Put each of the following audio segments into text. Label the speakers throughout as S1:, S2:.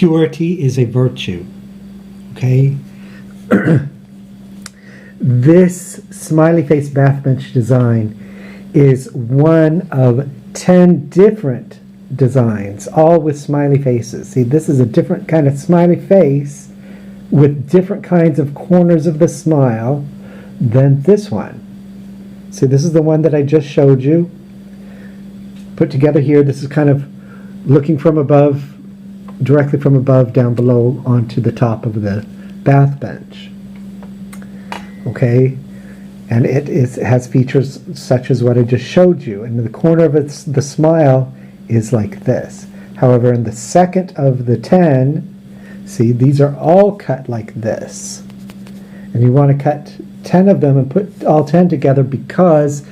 S1: purity is a virtue. Okay? This smiley face bath bench design is one of 10 different designs, all with smiley faces. See, this is a different kind of smiley face with different kinds of corners of the smile than this one. See, this is the one that I just showed you. Put together here, this is kind of looking from above, directly from above down below onto the top of the bath bench. Okay? And it has features such as what I just showed you. And the corner of the smile is like this. However, in the second of the 10, see, these are all cut like this. And you want to cut 10 of them and put all 10 together because,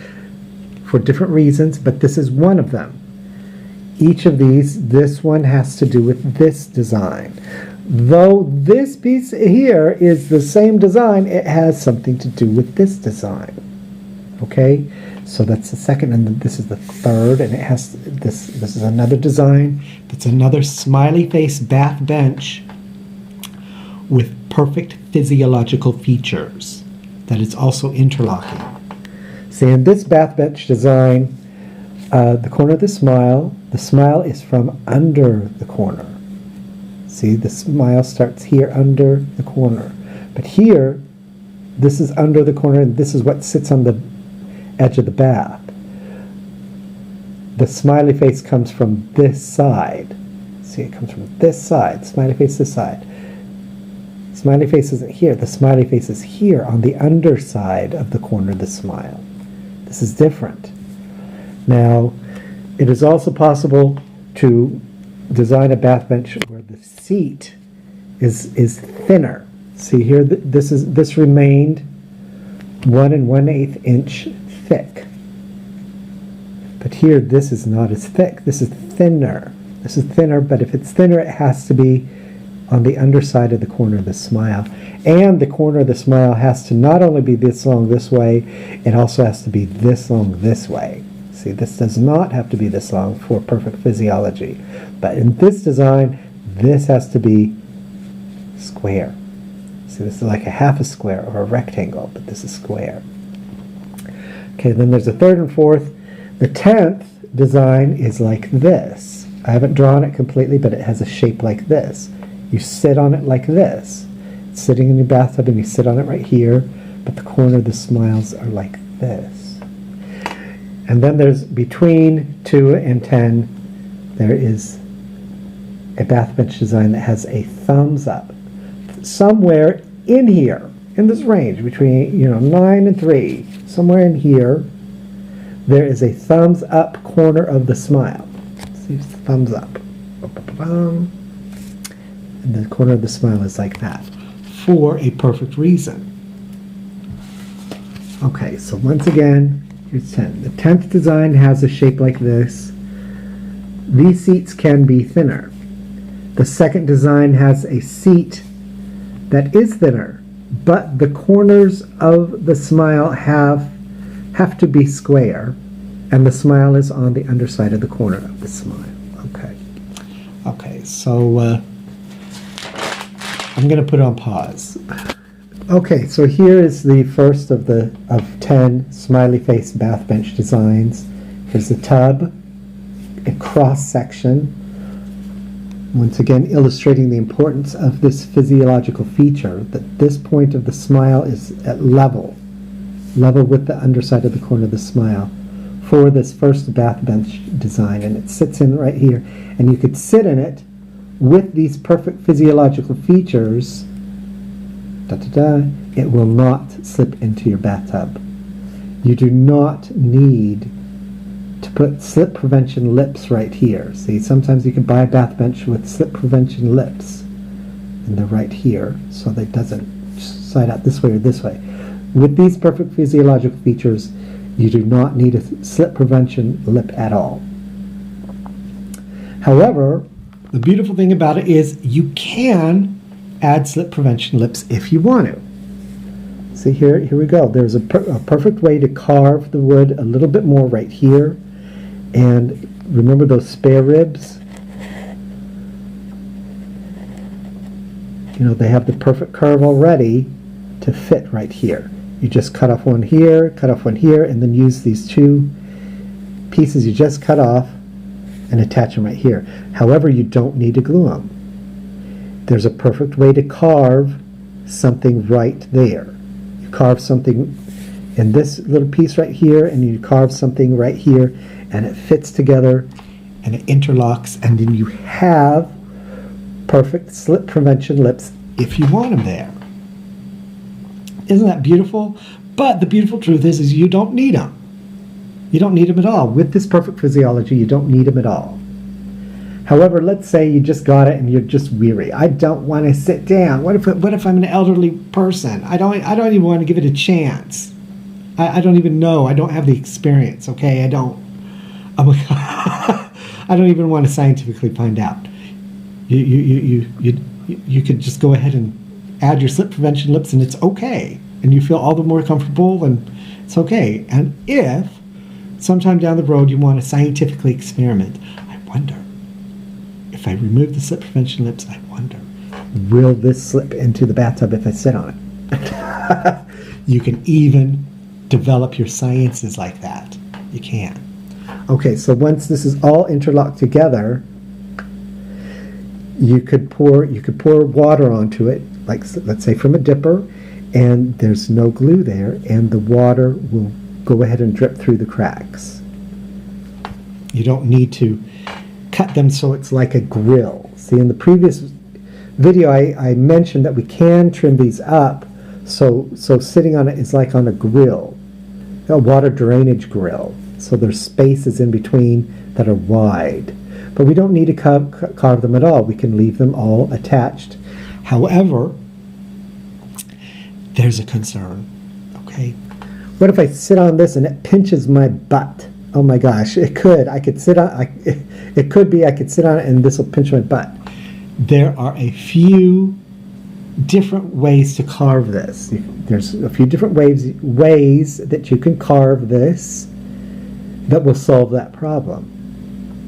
S1: for different reasons, but this is one of them. Each of these, this one has to do with this design. Though this piece here is the same design, it has something to do with this design. Okay? So that's the second, and this is the third, and it has this is another design. It's another smiley face bath bench with perfect physiological features that is also interlocking. See, in this bath bench design, the corner of the smile is from under the corner. See, the smile starts here under the corner. But here, this is under the corner, and this is what sits on the edge of the bath. The smiley face comes from this side. See, it comes from this side. Smiley face this side. Smiley face isn't here. The smiley face is here on the underside of the corner of the smile. This is different. Now, it is also possible to design a bath bench where the seat is thinner. See here, this remained 1 1/8 inch thick. But here, this is not as thick. This is thinner. This is thinner, but if it's thinner, it has to be on the underside of the corner of the smile. And the corner of the smile has to not only be this long this way, it also has to be this long this way. See, this does not have to be this long for perfect physiology. But in this design, this has to be square. See, this is like a half a square or a rectangle, but this is square. Okay, then there's a third and fourth. The 10th design is like this. I haven't drawn it completely, but it has a shape like this. You sit on it like this. It's sitting in your bathtub and you sit on it right here, but the corner of the smiles are like this. And then there's between 2 and 10, there is a bath bench design that has a thumbs up. Somewhere in here, in this range, between 9 and 3, somewhere in here, there is a thumbs up corner of the smile. See, thumbs up. And the corner of the smile is like that, for a perfect reason. Okay, so once again, here's 10. The 10th design has a shape like this. These seats can be thinner. The second design has a seat that is thinner, but the corners of the smile have to be square, and the smile is on the underside of the corner of the smile. Okay, so I'm going to put it on pause. Okay, so here is the first of 10 smiley face bath bench designs. Here's the tub, a cross section, once again illustrating the importance of this physiological feature, that this point of the smile is at level with the underside of the corner of the smile for this first bath bench design, and it sits in right here, and you could sit in it with these perfect physiological features. It will not slip into your bathtub. You do not need to put slip prevention lips right here. See, sometimes you can buy a bath bench with slip prevention lips, and they're right here, so that it doesn't slide out this way or this way. With these perfect physiological features, you do not need a slip prevention lip at all. However, the beautiful thing about it is you can add slip prevention lips if you want to. See, here we go. There's a perfect way to carve the wood a little bit more right here. And remember those spare ribs? they have the perfect curve already to fit right here. You just cut off one here, and then use these two pieces you just cut off and attach them right here. However, you don't need to glue them. There's a perfect way to carve something right there. You carve something in this little piece right here, and you carve something right here, and it fits together, and it interlocks, and then you have perfect slip prevention lips if you want them there. Isn't that beautiful? But the beautiful truth is you don't need them. You don't need them at all. With this perfect physiology, you don't need them at all. However, let's say you just got it and you're just weary. I don't want to sit down. What if I'm an elderly person? I don't even want to give it a chance. I don't even know. I don't have the experience. Okay, I don't even want to scientifically find out. You could just go ahead and add your slip prevention lips, and it's okay, and you feel all the more comfortable, and it's okay. And if sometime down the road you want to scientifically experiment, I wonder if I remove the slip prevention lips, I wonder, will this slip into the bathtub if I sit on it? You can even develop your sciences like that. You can. Okay, so once this is all interlocked together, you could pour water onto it, like let's say from a dipper, and there's no glue there, and the water will go ahead and drip through the cracks. You don't need to cut them so it's like a grill. See, in the previous video I mentioned that we can trim these up so sitting on it is like on a grill, a water drainage grill. So there's spaces in between that are wide. But we don't need to carve them at all. We can leave them all attached. However, there's a concern, okay? What if I sit on this and it pinches my butt? Oh my gosh, it could. I could sit on it and this will pinch my butt. There are a few different ways to carve this. There's a few different ways that you can carve this that will solve that problem,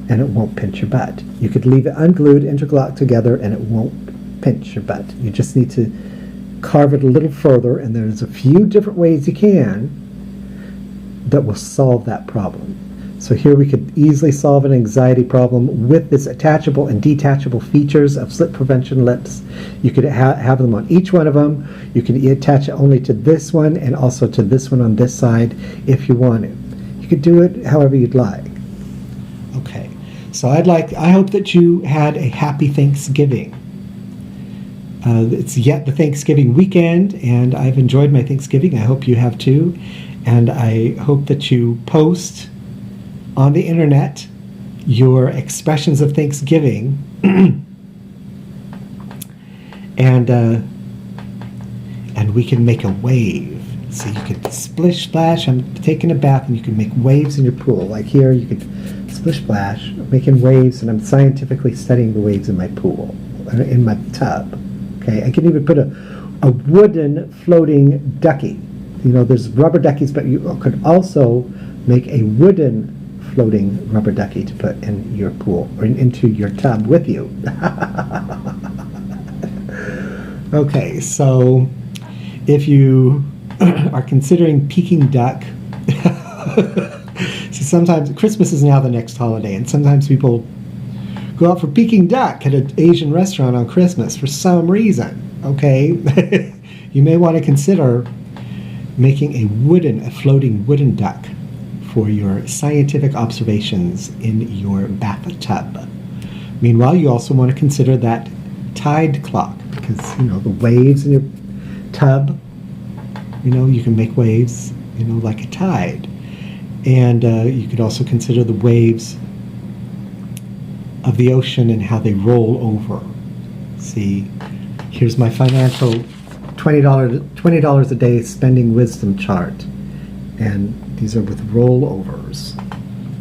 S1: and it won't pinch your butt. You could leave it unglued, interlocked together, and it won't pinch your butt. You just need to carve it a little further, and there's a few different ways you can that will solve that problem. So here we could easily solve an anxiety problem with this attachable and detachable features of slip prevention lips. You could have them on each one of them. You can attach it only to this one and also to this one on this side if you want it. You could do it however you'd like. Okay, so I hope that you had a happy Thanksgiving. It's yet the Thanksgiving weekend, and I've enjoyed my Thanksgiving. I hope you have too. And I hope that you post on the internet your expressions of Thanksgiving, and we can make a wave. So you could splish splash. I'm taking a bath, and you can make waves in your pool. Like here, you could splish splash, making waves, and I'm scientifically studying the waves in my pool, in my tub. Okay, I can even put a wooden floating ducky. There's rubber duckies, but you could also make a wooden floating rubber ducky to put in your pool or into your tub with you. Okay, so if you are considering Peking duck, so sometimes Christmas is now the next holiday, and sometimes people go out for Peking duck at an Asian restaurant on Christmas for some reason. Okay, you may want to consider making a floating wooden duck for your scientific observations in your bathtub. Meanwhile, you also want to consider that tide clock, because the waves in your tub, you can make waves like a tide. And you could also consider the waves of the ocean and how they roll over. See, here's my financial $20 a day spending wisdom chart, and these are with rollovers.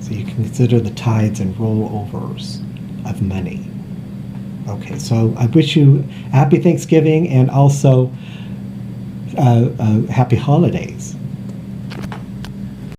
S1: So you can consider the tides and rollovers of money. Okay, so I wish you a happy Thanksgiving and also happy holidays.